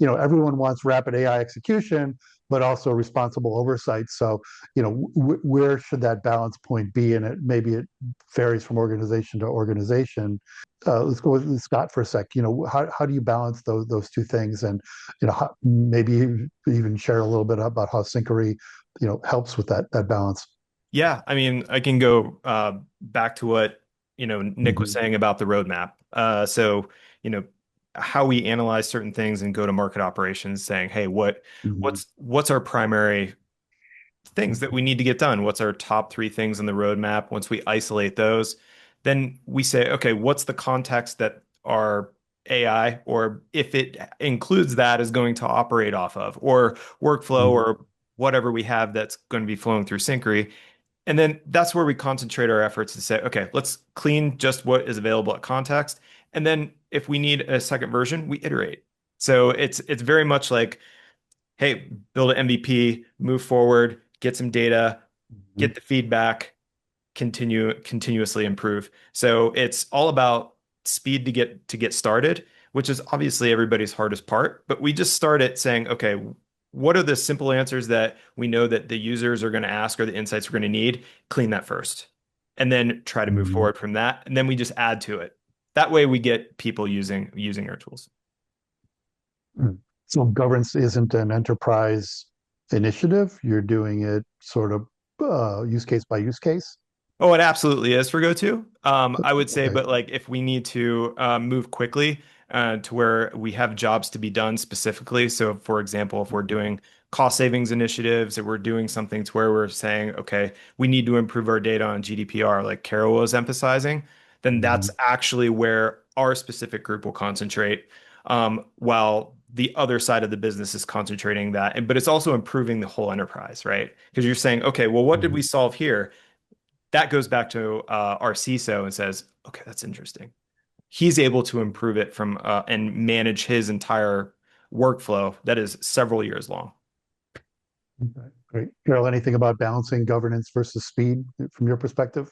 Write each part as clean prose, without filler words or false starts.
everyone wants rapid AI execution, but also responsible oversight. So, where should that balance point be? And maybe it varies from organization to organization. Let's go with Scott for a sec. How do you balance those two things? And, maybe even share a little bit about how Syncari, helps with that balance. Yeah, I mean, I can go back to what, Nick was Mm-hmm. saying about the roadmap. So, you know, how we analyze certain things and go to market operations saying, hey, Mm-hmm. what's our primary things that we need to get done? What's our top three things on the roadmap? Once we isolate those, then we say, okay, what's the context that our AI, or if it includes that, is going to operate off of, or workflow, Mm-hmm. or whatever we have that's going to be flowing through Syncari. And then that's where we concentrate our efforts to say, okay, let's clean just what is available at context. And then if we need a second version, we iterate. So it's very much like, hey, build an MVP, move forward, get some data, get the feedback, continuously improve. So it's all about speed to get started, which is obviously everybody's hardest part. But we just start at saying, okay, what are the simple answers that we know that the users are going to ask or the insights we're going to need? Clean that first, and then try to move Mm-hmm. forward from that, and then we just add to it. That way, we get people using our tools. Mm. So governance isn't an enterprise initiative. You're doing it sort of use case by use case. Oh, it absolutely is for go-to. I would say, Okay. but like if we need to move quickly to where we have jobs to be done specifically. So, for example, if we're doing cost savings initiatives, or we're doing something to where we're saying, okay, we need to improve our data on GDPR, like Carol was emphasizing, then Mm-hmm. that's actually where our specific group will concentrate, while the other side of the business is concentrating that. But it's also improving the whole enterprise, right? Because you're saying, okay, well, what did Mm-hmm. we solve here? That goes back to our CISO and says, okay, that's interesting. He's able to improve it from and manage his entire workflow that is several years long. Okay, great. Carol, anything about balancing governance versus speed from your perspective?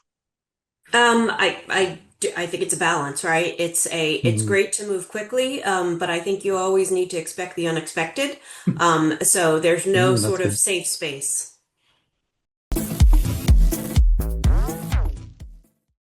I think it's a balance, right? It's Mm-hmm. great to move quickly, but I think you always need to expect the unexpected. So there's no Mm, that's sort of good. safe space.